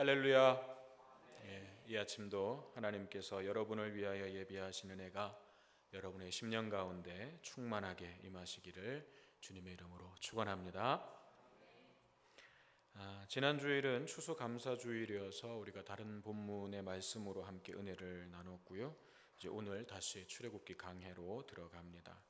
할렐루야. 이 아침도 하나님께서 여러분을 위하여 예비하신 은혜가 여러분의 심령 가운데 충만하게 임하시기를 주님의 이름으로 축원합니다. 지난 주일은 추수감사주일이어서 우리가 다른 본문의 말씀으로 함께 은혜를 나눴고요. 이제 오늘 다시 출애굽기 강해로 들어갑니다.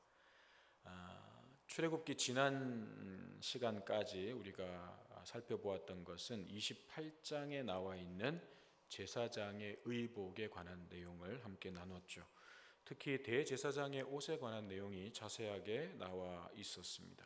출애굽기 지난 시간까지 우리가 살펴보았던 것은 28장에 나와 있는 제사장의 의복에 관한 내용을 함께 나눴죠. 특히 대제사장의 옷에 관한 내용이 자세하게 나와 있었습니다.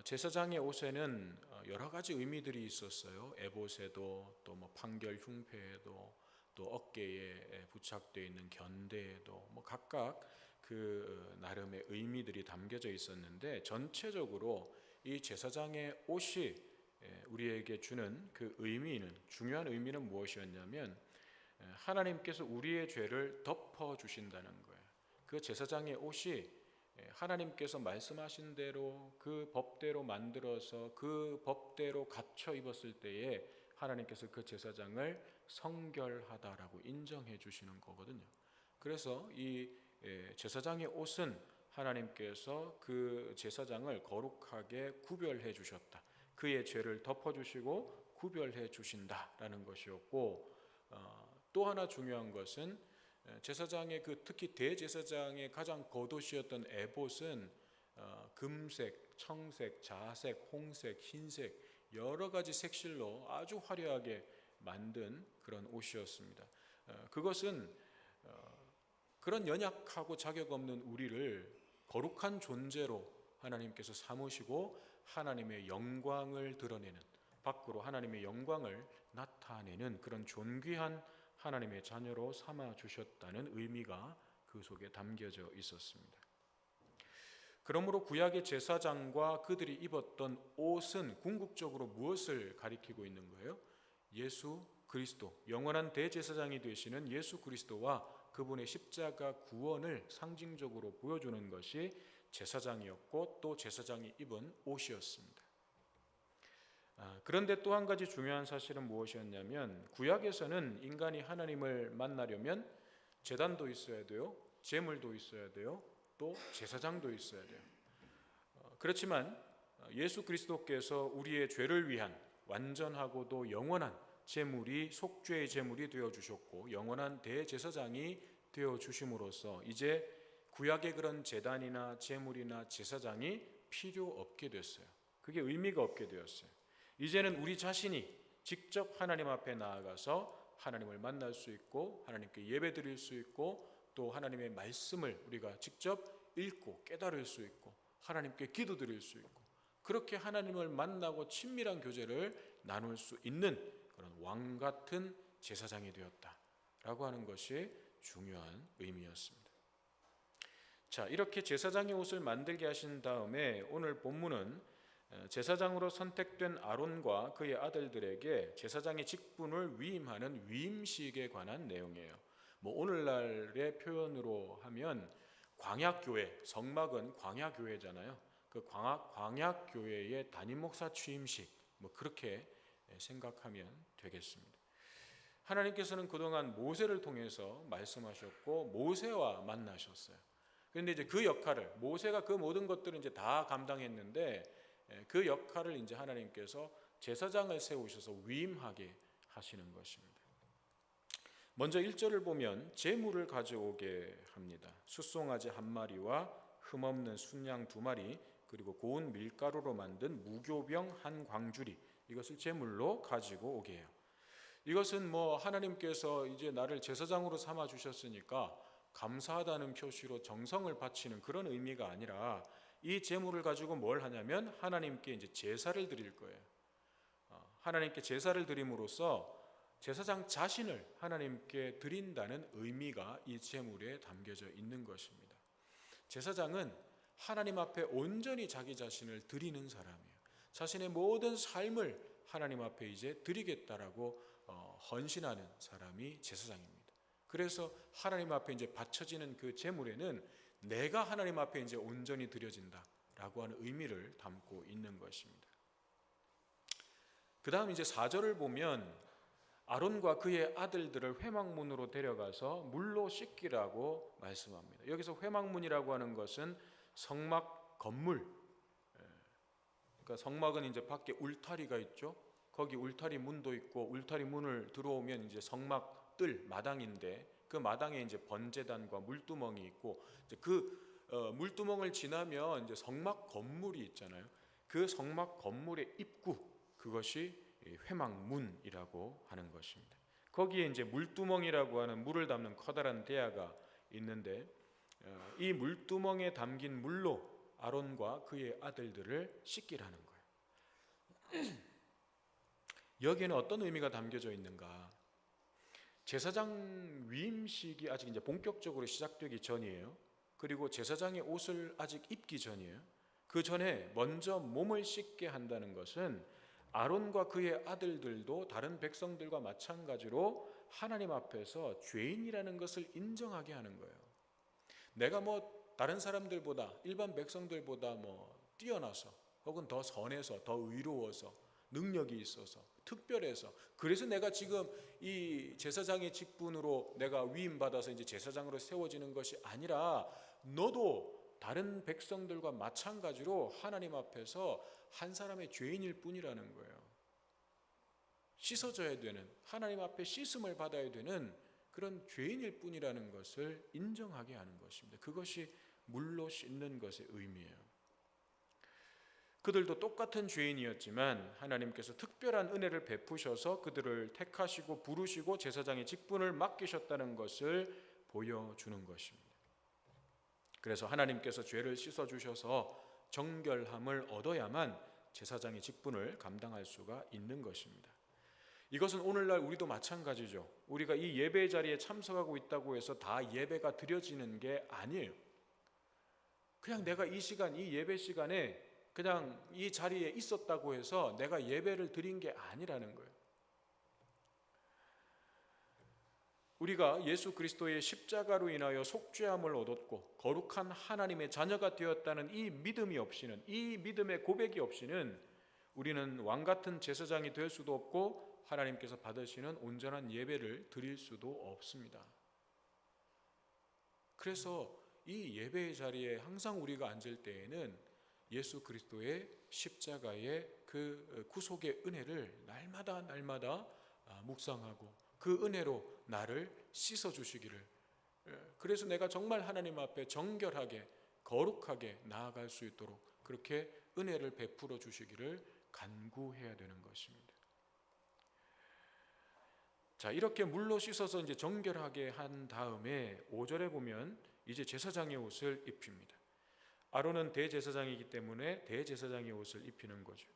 제사장의 옷에는 여러 가지 의미들이 있었어요. 에봇에도 또 판결 흉패에도 또 어깨에 부착되어 있는 견대에도 각각 그 나름의 의미들이 담겨져 있었는데, 전체적으로 이 제사장의 옷이 우리에게 주는 그 의미는, 중요한 의미는 무엇이었냐면 하나님께서 우리의 죄를 덮어주신다는 거예요. 그 제사장의 옷이 하나님께서 말씀하신 대로 그 법대로 만들어서 그 법대로 갖춰 입었을 때에 하나님께서 그 제사장을 성결하다라고 인정해 주시는 거거든요. 그래서 이 제사장의 옷은 하나님께서 그 제사장을 거룩하게 구별해 주셨다, 그의 죄를 덮어주시고 구별해 주신다라는 것이었고, 또 하나 중요한 것은 제사장의 특히 대제사장의 가장 겉옷이었던 에봇은 금색, 청색, 자색, 홍색, 흰색 여러 가지 색실로 아주 화려하게 만든 그런 옷이었습니다. 그것은 그런 연약하고 자격 없는 우리를 거룩한 존재로 하나님께서 삼으시고 하나님의 영광을 드러내는, 밖으로 하나님의 영광을 나타내는 그런 존귀한 하나님의 자녀로 삼아 주셨다는 의미가 그 속에 담겨져 있었습니다. 그러므로 구약의 제사장과 그들이 입었던 옷은 궁극적으로 무엇을 가리키고 있는 거예요? 예수 그리스도, 영원한 대제사장이 되시는 예수 그리스도와 그분의 십자가 구원을 상징적으로 보여주는 것이 제사장이었고, 또 제사장이 입은 옷이었습니다. 그런데 또 한 가지 중요한 사실은 무엇이었냐면, 구약에서는 인간이 하나님을 만나려면 제단도 있어야 돼요, 제물도 있어야 돼요, 또 제사장도 있어야 돼요. 그렇지만 예수 그리스도께서 우리의 죄를 위한 완전하고도 영원한 제물이, 속죄의 제물이 되어주셨고 영원한 대제사장이 되어주심으로써 이제 구약의 그런 제단이나 제물이나 제사장이 필요 없게 됐어요. 그게 의미가 없게 되었어요. 이제는 우리 자신이 직접 하나님 앞에 나아가서 하나님을 만날 수 있고, 하나님께 예배 드릴 수 있고, 또 하나님의 말씀을 우리가 직접 읽고 깨달을 수 있고, 하나님께 기도 드릴 수 있고, 그렇게 하나님을 만나고 친밀한 교제를 나눌 수 있는 그런 왕 같은 제사장이 되었다라고 하는 것이 중요한 의미였습니다. 자, 이렇게 제사장의 옷을 만들게 하신 다음에 오늘 본문은 제사장으로 선택된 아론과 그의 아들들에게 제사장의 직분을 위임하는 위임식에 관한 내용이에요. 오늘날의 표현으로 하면 광야교회, 성막은 광야교회잖아요. 그 광야교회의 담임목사 취임식, 그렇게 생각하면 되겠습니다. 하나님께서는 그동안 모세를 통해서 말씀하셨고 모세와 만나셨어요. 그런데 이제 그 역할을, 모세가 그 모든 것들을 이제 다 감당했는데 그 역할을 이제 하나님께서 제사장을 세우셔서 위임하게 하시는 것입니다. 먼저 1절을 보면 제물을 가져오게 합니다. 숫송아지 1마리와 흠없는 순양 2마리, 그리고 고운 밀가루로 만든 무교병 1광주리, 이것을 제물로 가지고 오게 해요. 이것은 하나님께서 이제 나를 제사장으로 삼아 주셨으니까 감사하다는 표시로 정성을 바치는 그런 의미가 아니라, 이 제물을 가지고 뭘 하냐면 하나님께 이제 제사를 드릴 거예요. 하나님께 제사를 드림으로써 제사장 자신을 하나님께 드린다는 의미가 이 제물에 담겨져 있는 것입니다. 제사장은 하나님 앞에 온전히 자기 자신을 드리는 사람이에요. 자신의 모든 삶을 하나님 앞에 이제 드리겠다라고 헌신하는 사람이 제사장입니다. 그래서 하나님 앞에 이제 바쳐지는 그 제물에는 내가 하나님 앞에 이제 온전히 드려진다라고 하는 의미를 담고 있는 것입니다. 그 다음 이제 4절을 보면 아론과 그의 아들들을 회막문으로 데려가서 물로 씻기라고 말씀합니다. 여기서 회막문이라고 하는 것은 성막 건물, 그러니까 성막은 이제 밖에 울타리가 있죠. 거기 울타리 문도 있고 울타리 문을 들어오면 이제 성막 뜰 마당인데 그 마당에 이제 번제단과 물두멍이 있고 이제 물두멍을 지나면 이제 성막 건물이 있잖아요. 그 성막 건물의 입구, 그것이 회막문이라고 하는 것입니다. 거기에 이제 물두멍이라고 하는 물을 담는 커다란 대야가 있는데 이 물두멍에 담긴 물로 아론과 그의 아들들을 씻기라는 거예요. 여기에는 어떤 의미가 담겨져 있는가? 제사장 위임식이 아직 이제 본격적으로 시작되기 전이에요. 그리고 제사장의 옷을 아직 입기 전이에요. 그 전에 먼저 몸을 씻게 한다는 것은 아론과 그의 아들들도 다른 백성들과 마찬가지로 하나님 앞에서 죄인이라는 것을 인정하게 하는 거예요. 내가 다른 사람들보다, 일반 백성들보다 뛰어나서 혹은 더 선해서, 더 의로워서, 능력이 있어서, 특별해서, 그래서 내가 지금 이 제사장의 직분으로 내가 위임받아서 이제 제사장으로 세워지는 것이 아니라 너도 다른 백성들과 마찬가지로 하나님 앞에서 한 사람의 죄인일 뿐이라는 거예요. 씻어져야 되는, 하나님 앞에 씻음을 받아야 되는 그런 죄인일 뿐이라는 것을 인정하게 하는 것입니다. 그것이 물로 씻는 것의 의미예요. 그들도 똑같은 죄인이었지만 하나님께서 특별한 은혜를 베푸셔서 그들을 택하시고 부르시고 제사장의 직분을 맡기셨다는 것을 보여주는 것입니다. 그래서 하나님께서 죄를 씻어주셔서 정결함을 얻어야만 제사장의 직분을 감당할 수가 있는 것입니다. 이것은 오늘날 우리도 마찬가지죠. 우리가 이 예배 자리에 참석하고 있다고 해서 다 예배가 드려지는 게 아니에요. 그냥 내가 이 시간, 이 예배 시간에 그냥 이 자리에 있었다고 해서 내가 예배를 드린 게 아니라는 거예요. 우리가 예수 그리스도의 십자가로 인하여 속죄함을 얻었고 거룩한 하나님의 자녀가 되었다는 이 믿음이 없이는, 이 믿음의 고백이 없이는 우리는 왕같은 제사장이 될 수도 없고 하나님께서 받으시는 온전한 예배를 드릴 수도 없습니다. 그래서 이 예배의 자리에 항상 우리가 앉을 때에는 예수 그리스도의 십자가의 그 구속의 은혜를 날마다 묵상하고 그 은혜로 나를 씻어주시기를, 그래서 내가 정말 하나님 앞에 정결하게 거룩하게 나아갈 수 있도록 그렇게 은혜를 베풀어 주시기를 간구해야 되는 것입니다. 자, 이렇게 물로 씻어서 이제 정결하게 한 다음에 5절에 보면 이제 제사장의 옷을 입힙니다. 아론은 대제사장이기 때문에 대제사장의 옷을 입히는 거죠.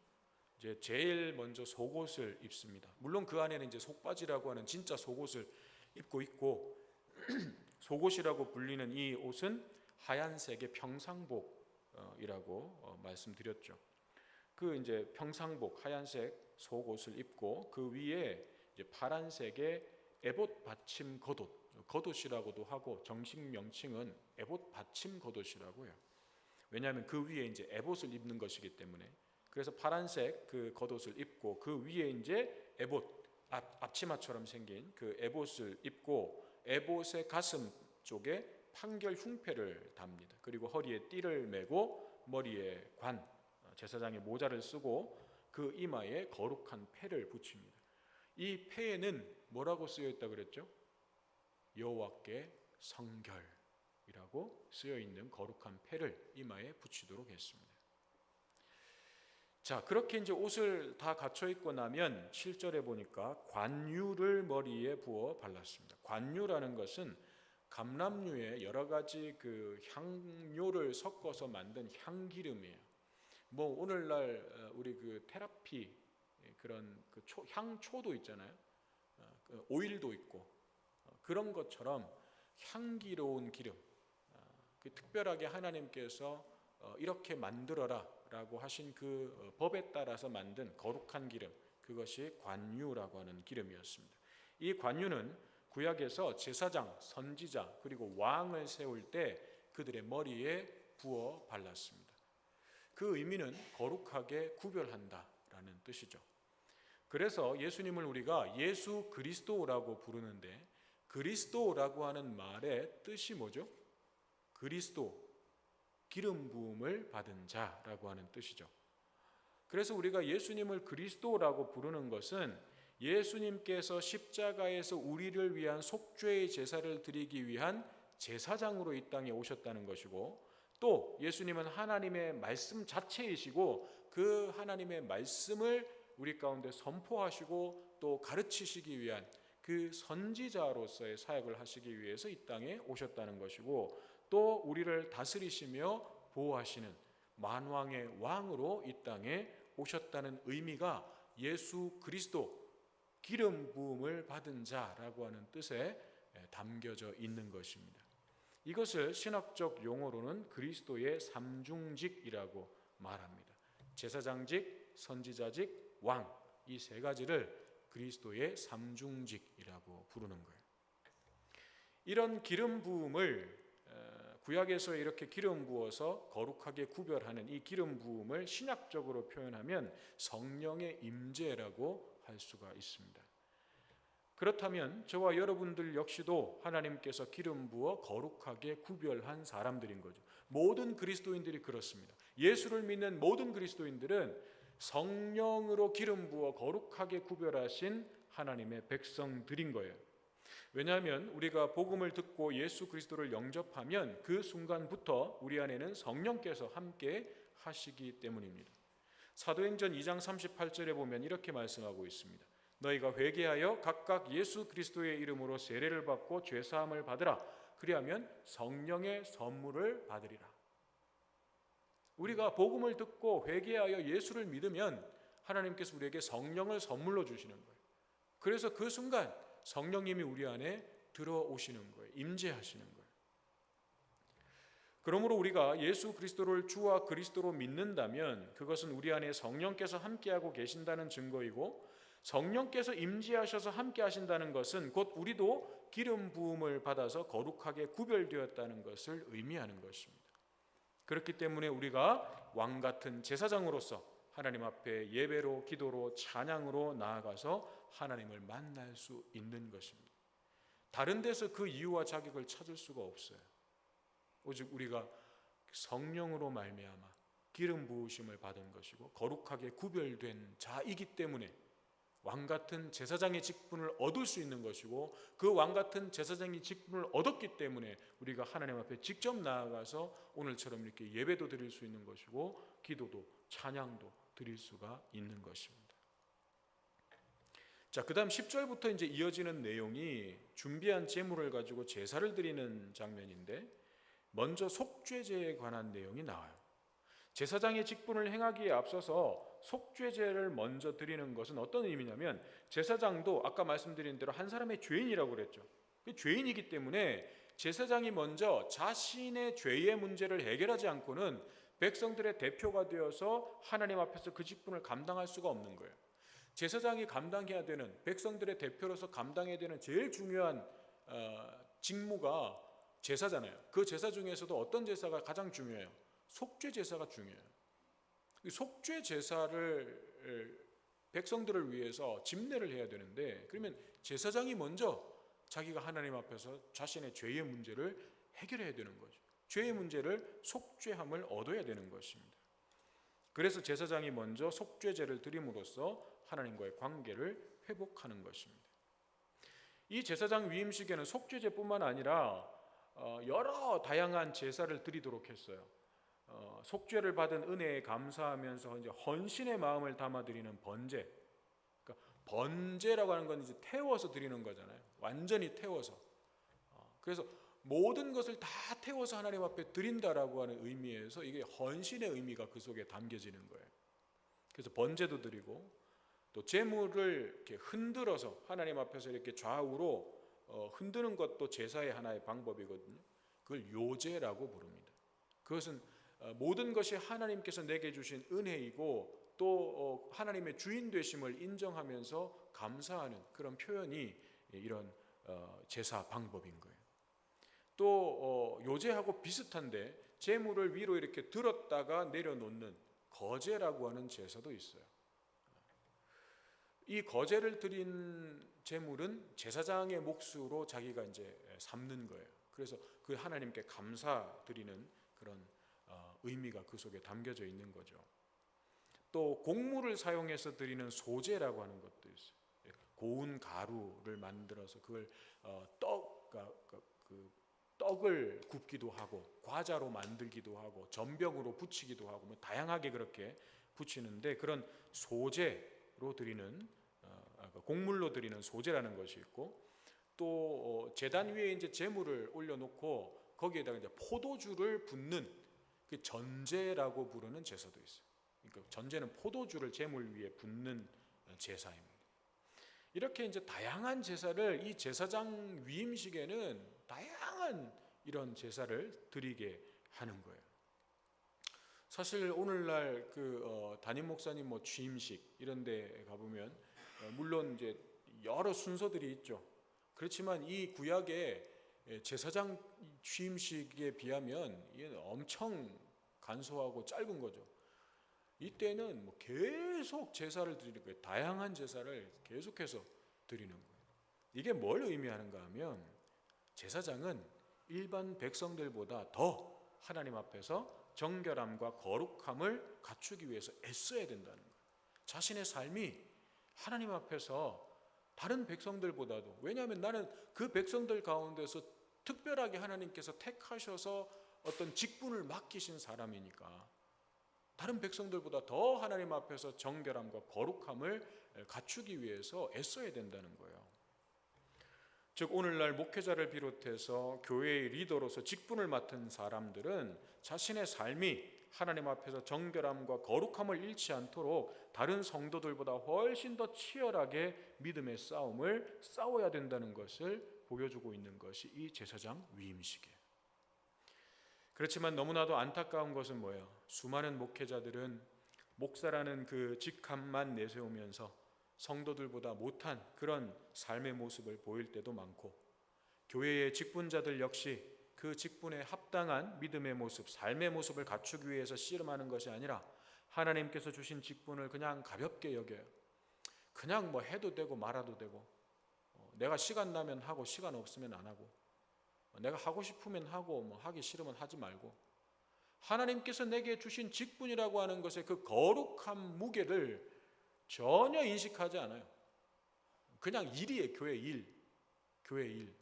이제 제일 먼저 속옷을 입습니다. 물론 그 안에는 이제 속바지라고 하는 진짜 속옷을 입고 있고 속옷이라고 불리는 이 옷은 하얀색의 평상복이라고 말씀드렸죠. 그 이제 평상복 하얀색 속옷을 입고 그 위에 이제 파란색의 에봇 받침 겉옷이라고도 하고 정식 명칭은 에봇 받침 겉옷이라고 해요. 왜냐하면 그 위에 이제 에봇을 입는 것이기 때문에. 그래서 파란색 그 겉옷을 입고 그 위에 이제 에봇, 앞치마처럼 생긴 그 에봇을 입고 에봇의 가슴 쪽에 판결 흉패를 답니다. 그리고 허리에 띠를 메고 머리에 제사장의 모자를 쓰고 그 이마에 거룩한 패를 붙입니다. 이 패에는 뭐라고 쓰여 있다 그랬죠? 여호와께 성결이라고 쓰여 있는 거룩한 패를 이마에 붙이도록 했습니다. 자, 그렇게 이제 옷을 다 갖춰 입고 나면 7절에 보니까 관유를 머리에 부어 발랐습니다. 관유라는 것은 감람류의 여러 가지 그 향료를 섞어서 만든 향기름이에요. 오늘날 우리 그 테라피 그런 그 향초도 있잖아요. 오일도 있고 그런 것처럼 향기로운 기름, 특별하게 하나님께서 이렇게 만들어라 라고 하신 그 법에 따라서 만든 거룩한 기름, 그것이 관유라고 하는 기름이었습니다. 이 관유는 구약에서 제사장, 선지자 그리고 왕을 세울 때 그들의 머리에 부어 발랐습니다. 그 의미는 거룩하게 구별한다라는 뜻이죠. 그래서 예수님을 우리가 예수 그리스도라고 부르는데, 그리스도라고 하는 말의 뜻이 뭐죠? 그리스도, 기름 부음을 받은 자라고 하는 뜻이죠. 그래서 우리가 예수님을 그리스도라고 부르는 것은 예수님께서 십자가에서 우리를 위한 속죄의 제사를 드리기 위한 제사장으로 이 땅에 오셨다는 것이고, 또 예수님은 하나님의 말씀 자체이시고 그 하나님의 말씀을 우리 가운데 선포하시고 또 가르치시기 위한 그 선지자로서의 사역을 하시기 위해서 이 땅에 오셨다는 것이고, 또 우리를 다스리시며 보호하시는 만왕의 왕으로 이 땅에 오셨다는 의미가 예수 그리스도, 기름 부음을 받은 자라고 하는 뜻에 담겨져 있는 것입니다. 이것을 신학적 용어로는 그리스도의 삼중직이라고 말합니다. 제사장직, 선지자직, 왕, 이 세 가지를 그리스도의 삼중직이라고 부르는 거예요. 이런 기름 부음을 구약에서 이렇게 기름 부어서 거룩하게 구별하는 이 기름 부음을 신약적으로 표현하면 성령의 임재라고 할 수가 있습니다. 그렇다면 저와 여러분들 역시도 하나님께서 기름 부어 거룩하게 구별한 사람들인 거죠. 모든 그리스도인들이 그렇습니다. 예수를 믿는 모든 그리스도인들은 성령으로 기름 부어 거룩하게 구별하신 하나님의 백성들인 거예요. 왜냐하면 우리가 복음을 듣고 예수 그리스도를 영접하면 그 순간부터 우리 안에는 성령께서 함께 하시기 때문입니다. 사도행전 2장 38절에 보면 이렇게 말씀하고 있습니다. 너희가 회개하여 각각 예수 그리스도의 이름으로 세례를 받고 죄사함을 받으라. 그리하면 성령의 선물을 받으리라. 우리가 복음을 듣고 회개하여 예수를 믿으면 하나님께서 우리에게 성령을 선물로 주시는 거예요. 그래서 그 순간 성령님이 우리 안에 들어오시는 거예요. 임재하시는 거예요. 그러므로 우리가 예수 그리스도를 주와 그리스도로 믿는다면 그것은 우리 안에 성령께서 함께하고 계신다는 증거이고, 성령께서 임재하셔서 함께 하신다는 것은 곧 우리도 기름 부음을 받아서 거룩하게 구별되었다는 것을 의미하는 것입니다. 그렇기 때문에 우리가 왕 같은 제사장으로서 하나님 앞에 예배로, 기도로, 찬양으로 나아가서 하나님을 만날 수 있는 것입니다. 다른 데서 그 이유와 자격을 찾을 수가 없어요. 오직 우리가 성령으로 말미암아 기름 부으심을 받은 것이고 거룩하게 구별된 자이기 때문에 왕같은 제사장의 직분을 얻을 수 있는 것이고, 그 왕같은 제사장의 직분을 얻었기 때문에 우리가 하나님 앞에 직접 나아가서 오늘처럼 이렇게 예배도 드릴 수 있는 것이고 기도도 찬양도 드릴 수가 있는 것입니다. 자, 그다음 10절부터 이제 이어지는 내용이 준비한 제물을 가지고 제사를 드리는 장면인데, 먼저 속죄제에 관한 내용이 나와요. 제사장의 직분을 행하기에 앞서서 속죄제를 먼저 드리는 것은 어떤 의미냐면, 제사장도 아까 말씀드린 대로 한 사람의 죄인이라고 그랬죠. 죄인이기 때문에 제사장이 먼저 자신의 죄의 문제를 해결하지 않고는 백성들의 대표가 되어서 하나님 앞에서 그 직분을 감당할 수가 없는 거예요. 제사장이 감당해야 되는, 백성들의 대표로서 감당해야 되는 제일 중요한 직무가 제사잖아요. 그 제사 중에서도 어떤 제사가 가장 중요해요? 속죄 제사가 중요해요. 속죄 제사를 백성들을 위해서 집례를 해야 되는데, 그러면 제사장이 먼저 자기가 하나님 앞에서 자신의 죄의 문제를 해결해야 되는 거죠. 죄의 문제를 속죄함을 얻어야 되는 것입니다. 그래서 제사장이 먼저 속죄제를 드림으로써 하나님과의 관계를 회복하는 것입니다. 이 제사장 위임식에는 속죄제뿐만 아니라 여러 다양한 제사를 드리도록 했어요. 속죄를 받은 은혜에 감사하면서 이제 헌신의 마음을 담아 드리는 번제. 그러니까 번제라고 하는 건 이제 태워서 드리는 거잖아요. 완전히 태워서. 그래서 모든 것을 다 태워서 하나님 앞에 드린다라고 하는 의미에서 이게 헌신의 의미가 그 속에 담겨지는 거예요. 그래서 번제도 드리고, 또 제물을 이렇게 흔들어서 하나님 앞에서 이렇게 좌우로 흔드는 것도 제사의 하나의 방법이거든요. 그걸 요제라고 부릅니다. 그것은 모든 것이 하나님께서 내게 주신 은혜이고 또 하나님의 주인 되심을 인정하면서 감사하는 그런 표현이 이런 제사 방법인 거예요. 또 요제하고 비슷한데 제물을 위로 이렇게 들었다가 내려놓는 거제라고 하는 제사도 있어요. 이 거제를 드린 제물은 제사장의 몫으로 자기가 이제 삼는 거예요. 그래서 그 하나님께 감사드리는 그런 의미가 그 속에 담겨져 있는 거죠. 또 곡물을 사용해서 드리는 소제라고 하는 것도 있어요. 고운 가루를 만들어서 그걸 떡을 굽기도 하고 과자로 만들기도 하고 전병으로 부치기도 하고 뭐 다양하게 그렇게 부치는데, 그런 소제로 드리는 곡물로 드리는 소제라는 것이 있고, 또 제단 위에 이제 제물을 올려놓고 거기에다가 이제 포도주를 붓는 그 전제라고 부르는 제사도 있어요. 그러니까 전제는 포도주를 제물 위에 붓는 제사입니다. 이렇게 이제 다양한 제사를 이 제사장 위임식에는 다양한 이런 제사를 드리게 하는 거예요. 사실 오늘날 담임 목사님 뭐 취임식 이런 데 가보면 물론 이제 여러 순서들이 있죠. 그렇지만 이 구약의 제사장 취임식에 비하면 이게 엄청 간소하고 짧은 거죠. 이때는 뭐 계속 제사를 드리는 거예요. 다양한 제사를 계속해서 드리는 거예요. 이게 뭘 의미하는가 하면 제사장은 일반 백성들보다 더 하나님 앞에서 정결함과 거룩함을 갖추기 위해서 애써야 된다는 거예요. 자신의 삶이 하나님 앞에서 다른 백성들보다도, 왜냐하면 나는 그 백성들 가운데서 특별하게 하나님께서 택하셔서 어떤 직분을 맡기신 사람이니까 다른 백성들보다 더 하나님 앞에서 정결함과 거룩함을 갖추기 위해서 애써야 된다는 거예요. 즉 오늘날 목회자를 비롯해서 교회의 리더로서 직분을 맡은 사람들은 자신의 삶이 하나님 앞에서 정결함과 거룩함을 잃지 않도록 다른 성도들보다 훨씬 더 치열하게 믿음의 싸움을 싸워야 된다는 것을 보여주고 있는 것이 이 제사장 위임식이에요. 그렇지만 너무나도 안타까운 것은 뭐예요? 수많은 목회자들은 목사라는 그 직함만 내세우면서 성도들보다 못한 그런 삶의 모습을 보일 때도 많고, 교회의 직분자들 역시 그 직분에 합당한 믿음의 모습, 삶의 모습을 갖추기 위해서 씨름하는 것이 아니라 하나님께서 주신 직분을 그냥 가볍게 여겨요. 그냥 뭐 해도 되고 말아도 되고, 내가 시간 나면 하고 시간 없으면 안 하고, 내가 하고 싶으면 하고 뭐 하기 싫으면 하지 말고, 하나님께서 내게 주신 직분이라고 하는 것의 그 거룩한 무게를 전혀 인식하지 않아요. 그냥 일이에요. 교회 일.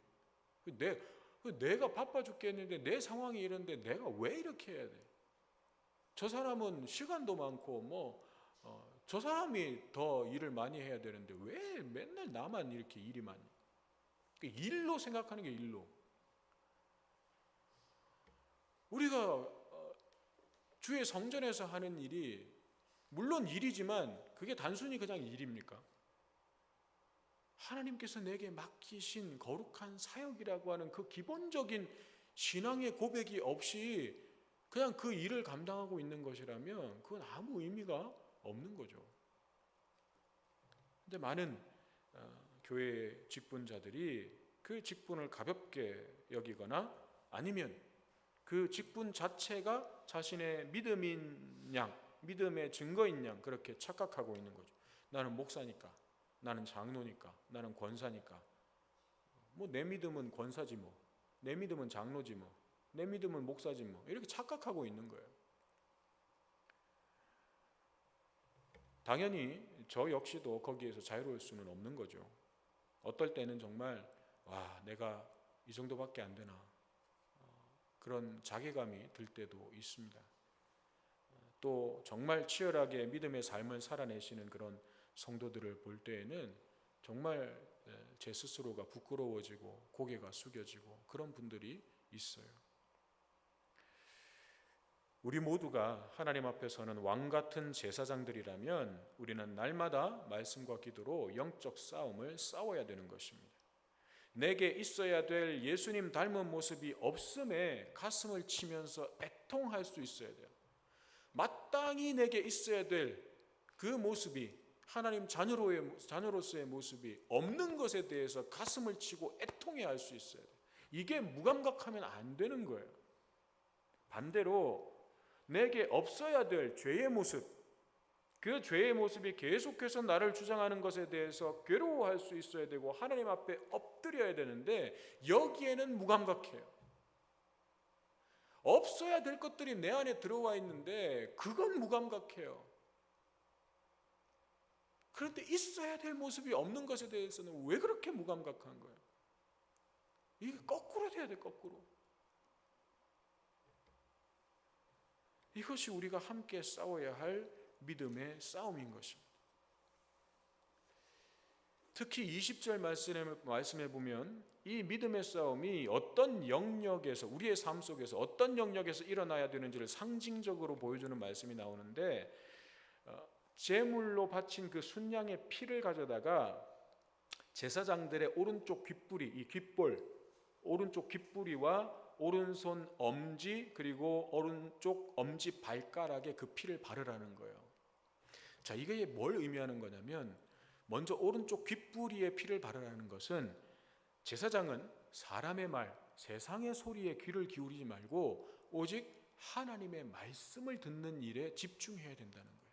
내가 바빠 죽겠는데 내 상황이 이런데 내가 왜 이렇게 해야 돼? 저 사람은 시간도 많고 저 사람이 더 일을 많이 해야 되는데 왜 맨날 나만 이렇게 일이 많이? 일로 생각하는 게 일로. 우리가 주의 성전에서 하는 일이 물론 일이지만 그게 단순히 그냥 일입니까? 하나님께서 내게 맡기신 거룩한 사역이라고 하는 그 기본적인 신앙의 고백이 없이 그냥 그 일을 감당하고 있는 것이라면 그건 아무 의미가 없는 거죠. 근데 많은 교회 직분자들이 그 직분을 가볍게 여기거나 아니면 그 직분 자체가 자신의 믿음인 양, 믿음의 증거인 양 그렇게 착각하고 있는 거죠. 나는 목사니까, 나는 장로니까, 나는 권사니까, 뭐 내 믿음은 권사지 뭐, 내 믿음은 장로지 뭐, 내 믿음은 목사지 뭐, 이렇게 착각하고 있는 거예요. 당연히 저 역시도 거기에서 자유로울 수는 없는 거죠. 어떨 때는 정말 내가 이 정도밖에 안 되나 그런 자괴감이 들 때도 있습니다. 또 정말 치열하게 믿음의 삶을 살아내시는 그런 성도들을 볼 때에는 정말 제 스스로가 부끄러워지고 고개가 숙여지고 그런 분들이 있어요. 우리 모두가 하나님 앞에서는 왕같은 제사장들이라면 우리는 날마다 말씀과 기도로 영적 싸움을 싸워야 되는 것입니다. 내게 있어야 될 예수님 닮은 모습이 없음에 가슴을 치면서 애통할 수 있어야 돼요. 마땅히 내게 있어야 될 그 모습이 하나님 자녀로서의 모습이 없는 것에 대해서 가슴을 치고 애통해야 할 수 있어야 돼요. 이게 무감각하면 안 되는 거예요. 반대로 내게 없어야 될 죄의 모습, 그 죄의 모습이 계속해서 나를 주장하는 것에 대해서 괴로워할 수 있어야 되고 하나님 앞에 엎드려야 되는데 여기에는 무감각해요. 없어야 될 것들이 내 안에 들어와 있는데 그건 무감각해요. 그런데 있어야 될 모습이 없는 것에 대해서는 왜 그렇게 무감각한 거예요? 이게 거꾸로 돼야 돼, 거꾸로. 이것이 우리가 함께 싸워야 할 믿음의 싸움인 것입니다. 특히 20절 말씀에 보면 이 믿음의 싸움이 어떤 영역에서, 우리의 삶 속에서 어떤 영역에서 일어나야 되는지를 상징적으로 보여주는 말씀이 나오는데, 제물로 바친 그 순양의 피를 가져다가 제사장들의 오른쪽 귓불이, 이 귓볼, 오른쪽 귓불이와 오른손 엄지 그리고 오른쪽 엄지 발가락에 그 피를 바르라는 거예요. 자, 이게 뭘 의미하는 거냐면, 먼저 오른쪽 귓부리에 피를 바르라는 것은 제사장은 사람의 말, 세상의 소리에 귀를 기울이지 말고 오직 하나님의 말씀을 듣는 일에 집중해야 된다는 거예요.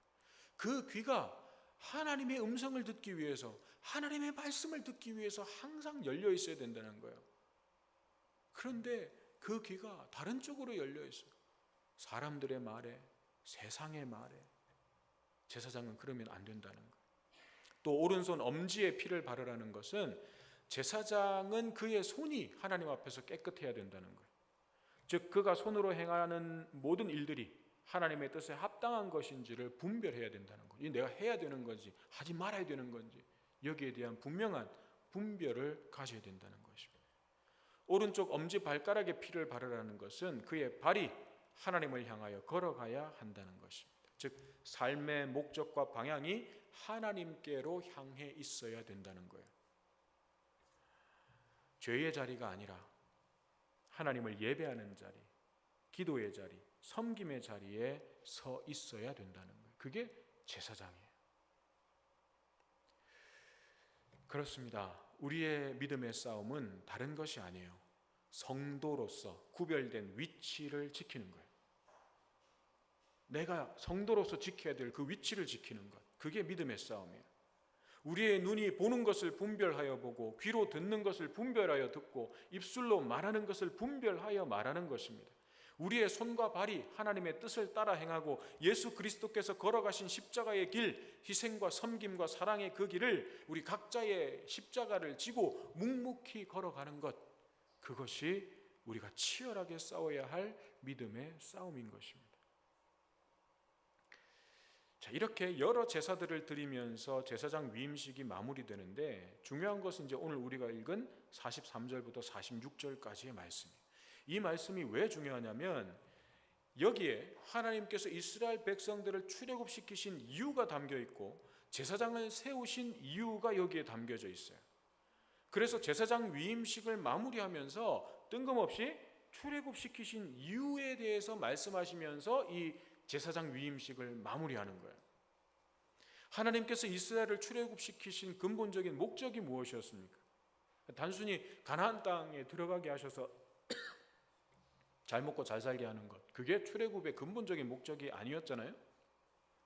그 귀가 하나님의 음성을 듣기 위해서, 하나님의 말씀을 듣기 위해서 항상 열려 있어야 된다는 거예요. 그런데 그 귀가 다른 쪽으로 열려 있어요. 사람들의 말에, 세상의 말에. 제사장은 그러면 안 된다는 거예요. 또 오른손 엄지에 피를 바르라는 것은 제사장은 그의 손이 하나님 앞에서 깨끗해야 된다는 거예요. 즉 그가 손으로 행하는 모든 일들이 하나님의 뜻에 합당한 것인지를 분별해야 된다는 거예요. 내가 해야 되는 건지 하지 말아야 되는 건지 여기에 대한 분명한 분별을 가져야 된다는 것입니다. 오른쪽 엄지 발가락에 피를 바르라는 것은 그의 발이 하나님을 향하여 걸어가야 한다는 것입니다. 즉 삶의 목적과 방향이 하나님께로 향해 있어야 된다는 거예요. 죄의 자리가 아니라 하나님을 예배하는 자리, 기도의 자리, 섬김의 자리에 서 있어야 된다는 거예요. 그게 제사장이에요. 그렇습니다. 우리의 믿음의 싸움은 다른 것이 아니에요. 성도로서 구별된 위치를 지키는 거예요. 내가 성도로서 지켜야 될 그 위치를 지키는 것, 그게 믿음의 싸움이에요. 우리의 눈이 보는 것을 분별하여 보고, 귀로 듣는 것을 분별하여 듣고, 입술로 말하는 것을 분별하여 말하는 것입니다. 우리의 손과 발이 하나님의 뜻을 따라 행하고 예수 그리스도께서 걸어가신 십자가의 길, 희생과 섬김과 사랑의 그 길을 우리 각자의 십자가를 지고 묵묵히 걸어가는 것, 그것이 우리가 치열하게 싸워야 할 믿음의 싸움인 것입니다. 자, 이렇게 여러 제사들을 드리면서 제사장 위임식이 마무리되는데, 중요한 것은 이제 오늘 우리가 읽은 43절부터 46절까지의 말씀이에요. 이 말씀이 왜 중요하냐면 여기에 하나님께서 이스라엘 백성들을 출애굽시키신 이유가 담겨 있고 제사장을 세우신 이유가 여기에 담겨져 있어요. 그래서 제사장 위임식을 마무리하면서 뜬금없이 출애굽시키신 이유에 대해서 말씀하시면서 이 제사장 위임식을 마무리하는 거예요. 하나님께서 이스라엘을 출애굽시키신 근본적인 목적이 무엇이었습니까? 단순히 가나안 땅에 들어가게 하셔서 잘 먹고 잘 살게 하는 것, 그게 출애굽의 근본적인 목적이 아니었잖아요.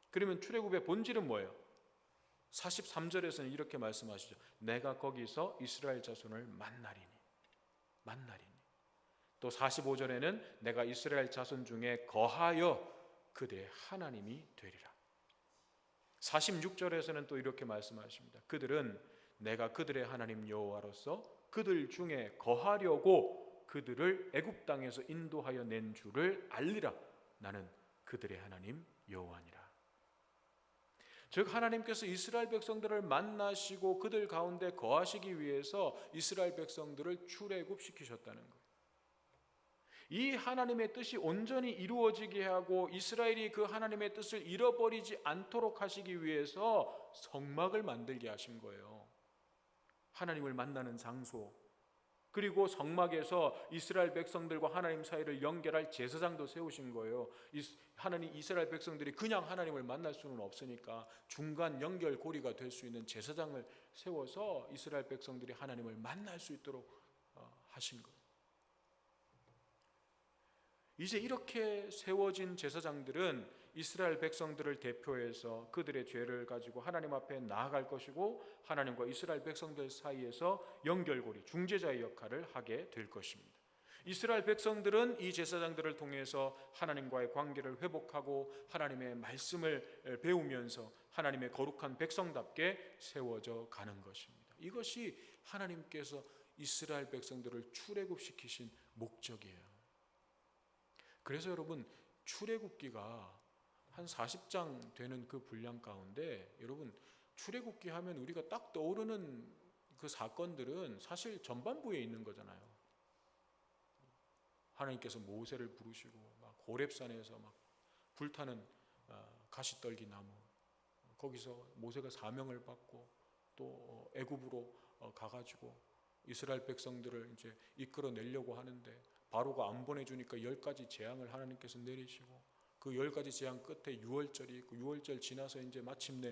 그러면 출애굽의 본질은 뭐예요? 43절에서는 이렇게 말씀하시죠. 내가 거기서 이스라엘 자손을 만나리니. 또 45절에는 내가 이스라엘 자손 중에 거하여 그들의 하나님이 되리라. 46절에서는 또 이렇게 말씀하십니다. 그들은 내가 그들의 하나님 여호와로서 그들 중에 거하려고 그들을 애굽 땅에서 인도하여 낸 줄을 알리라. 나는 그들의 하나님 여호와니라. 즉 하나님께서 이스라엘 백성들을 만나시고 그들 가운데 거하시기 위해서 이스라엘 백성들을 출애굽시키셨다는 거예요. 이 하나님의 뜻이 온전히 이루어지게 하고 이스라엘이 그 하나님의 뜻을 잃어버리지 않도록 하시기 위해서 성막을 만들게 하신 거예요. 하나님을 만나는 장소, 그리고 성막에서 이스라엘 백성들과 하나님 사이를 연결할 제사장도 세우신 거예요. 이스라엘 백성들이 그냥 하나님을 만날 수는 없으니까 중간 연결고리가 될 수 있는 제사장을 세워서 이스라엘 백성들이 하나님을 만날 수 있도록 하신 거예요. 이제 이렇게 세워진 제사장들은 이스라엘 백성들을 대표해서 그들의 죄를 가지고 하나님 앞에 나아갈 것이고 하나님과 이스라엘 백성들 사이에서 연결고리, 중재자의 역할을 하게 될 것입니다. 이스라엘 백성들은 이 제사장들을 통해서 하나님과의 관계를 회복하고 하나님의 말씀을 배우면서 하나님의 거룩한 백성답게 세워져 가는 것입니다. 이것이 하나님께서 이스라엘 백성들을 출애굽시키신 목적이에요. 그래서 여러분, 출애굽기가 한 40장 되는 그 분량 가운데 여러분, 출애굽기 하면 우리가 딱 떠오르는 그 사건들은 사실 전반부에 있는 거잖아요. 하나님께서 모세를 부르시고 막 호렙산에서 막 불타는 가시떨기 나무, 거기서 모세가 사명을 받고 또 애굽으로 가가지고 이스라엘 백성들을 이제 이끌어내려고 하는데 바로가 안 보내주니까 10가지 재앙을 하나님께서 내리시고 그 10가지 재앙 끝에 유월절이 있고 유월절 지나서 이제 마침내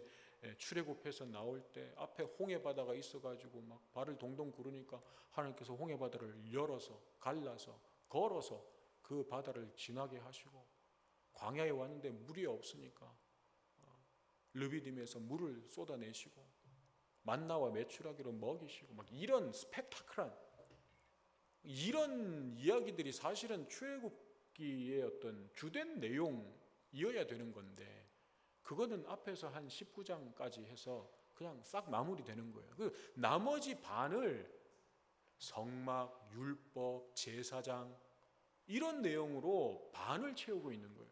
출애굽해서 나올 때 앞에 홍해 바다가 있어가지고 막 발을 동동 구르니까 하나님께서 홍해 바다를 열어서 갈라서 걸어서 그 바다를 지나게 하시고 광야에 왔는데 물이 없으니까 르비딤에서 물을 쏟아내시고 만나와 메추라기로 먹이시고 막 이런 스펙타클한 이런 이야기들이 사실은 출애굽기의 어떤 주된 내용이어야 되는 건데 그거는 앞에서 한 19장까지 해서 그냥 싹 마무리되는 거예요. 그 나머지 반을 성막, 율법, 제사장 이런 내용으로 반을 채우고 있는 거예요.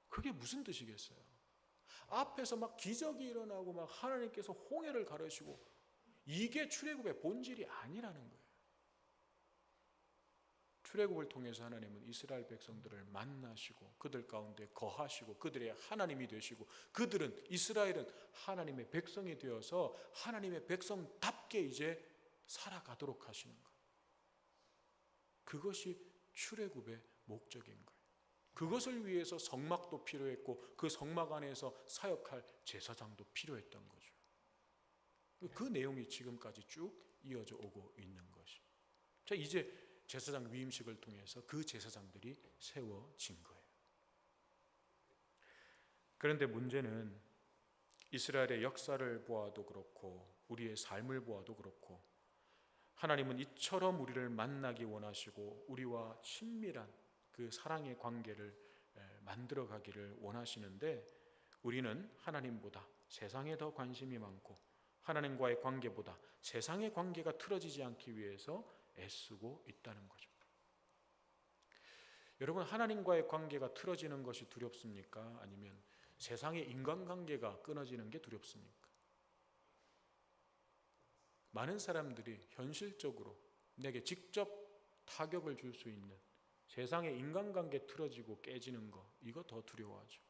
그게 무슨 뜻이겠어요? 앞에서 막 기적이 일어나고 막 하나님께서 홍해를 가르시고 이게 출애굽의 본질이 아니라는 거예요. 출애굽을 통해서 하나님은 이스라엘 백성들을 만나시고 그들 가운데 거하시고 그들의 하나님이 되시고 그들은 이스라엘은 하나님의 백성이 되어서 하나님의 백성답게 이제 살아가도록 하시는 거예요. 그것이 출애굽의 목적인 거예요. 그것을 위해서 성막도 필요했고 그 성막 안에서 사역할 제사장도 필요했던 거죠. 그 내용이 지금까지 쭉 이어져 오고 있는 것입니다. 자, 이제 제사장 위임식을 통해서 그 제사장들이 세워진 거예요. 그런데 문제는 이스라엘의 역사를 보아도 그렇고 우리의 삶을 보아도 그렇고 하나님은 이처럼 우리를 만나기 원하시고 우리와 친밀한 그 사랑의 관계를 만들어 가기를 원하시는데 우리는 하나님보다 세상에 더 관심이 많고 하나님과의 관계보다 세상의 관계가 틀어지지 않기 위해서 애쓰고 있다는 거죠. 여러분, 하나님과의 관계가 틀어지는 것이 두렵습니까? 아니면 세상의 인간관계가 끊어지는 게 두렵습니까? 많은 사람들이 현실적으로 내게 직접 타격을 줄 수 있는 세상의 인간관계 틀어지고 깨지는 거, 이거 더 두려워하죠.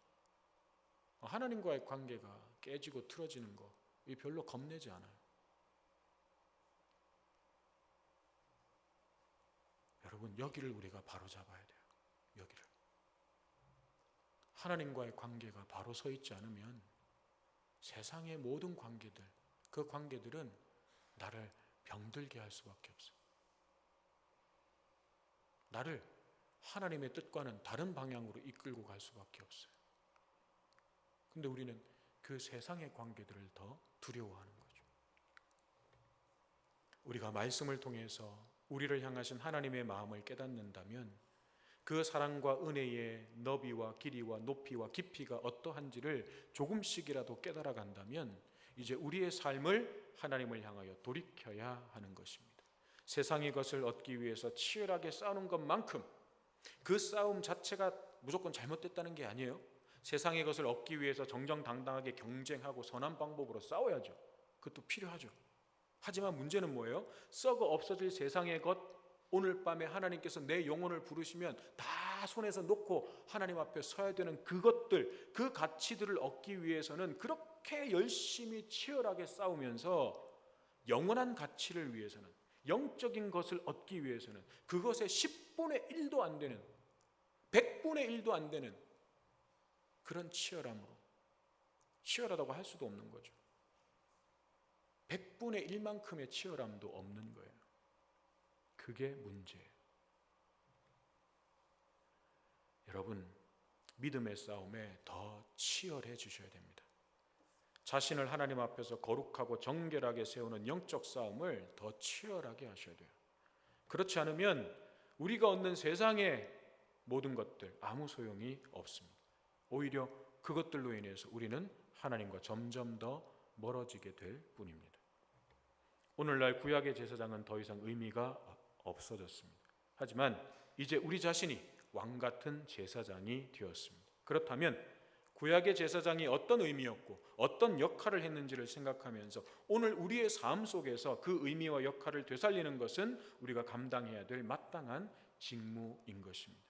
하나님과의 관계가 깨지고 틀어지는 거, 이 별로 겁내지 않아요. 여러분, 여기를 우리가 바로 잡아야 돼요. 여기를. 하나님과의 관계가 바로 서 있지 않으면 세상의 모든 관계들, 그 관계들은 나를 병들게 할 수밖에 없어요. 나를 하나님의 뜻과는 다른 방향으로 이끌고 갈 수밖에 없어요. 근데 우리는 그 세상의 관계들을 더 두려워하는 거죠. 우리가 말씀을 통해서 우리를 향하신 하나님의 마음을 깨닫는다면 그 사랑과 은혜의 너비와 길이와 높이와 깊이가 어떠한지를 조금씩이라도 깨달아 간다면 이제 우리의 삶을 하나님을 향하여 돌이켜야 하는 것입니다. 세상의 것을 얻기 위해서 치열하게 싸우는 것만큼 그 싸움 자체가 무조건 잘못됐다는 게 아니에요. 세상의 것을 얻기 위해서 정정당당하게 경쟁하고 선한 방법으로 싸워야죠. 그것도 필요하죠. 하지만 문제는 뭐예요? 썩어 없어질 세상의 것, 오늘 밤에 하나님께서 내 영혼을 부르시면 다 손에서 놓고 하나님 앞에 서야 되는 그것들, 그 가치들을 얻기 위해서는 그렇게 열심히 치열하게 싸우면서 영원한 가치를 위해서는, 영적인 것을 얻기 위해서는 그것의 10분의 1도 안 되는, 100분의 1도 안 되는 그런 치열함으로, 치열하다고 할 수도 없는 거죠. 100분의 1만큼의 치열함도 없는 거예요. 그게 문제예요. 여러분, 믿음의 싸움에 더 치열해지셔야 됩니다. 자신을 하나님 앞에서 거룩하고 정결하게 세우는 영적 싸움을 더 치열하게 하셔야 돼요. 그렇지 않으면 우리가 얻는 세상의 모든 것들 아무 소용이 없습니다. 오히려 그것들로 인해서 우리는 하나님과 점점 더 멀어지게 될 뿐입니다. 오늘날 구약의 제사장은 더 이상 의미가 없어졌습니다. 하지만 이제 우리 자신이 왕 같은 제사장이 되었습니다. 그렇다면 구약의 제사장이 어떤 의미였고 어떤 역할을 했는지를 생각하면서 오늘 우리의 삶 속에서 그 의미와 역할을 되살리는 것은 우리가 감당해야 될 마땅한 직무인 것입니다.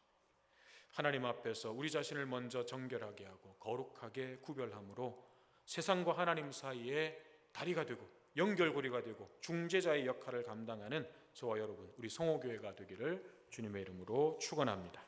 하나님 앞에서 우리 자신을 먼저 정결하게 하고 거룩하게 구별함으로 세상과 하나님 사이에 다리가 되고 연결고리가 되고 중재자의 역할을 감당하는 저와 여러분, 우리 성호교회가 되기를 주님의 이름으로 축원합니다.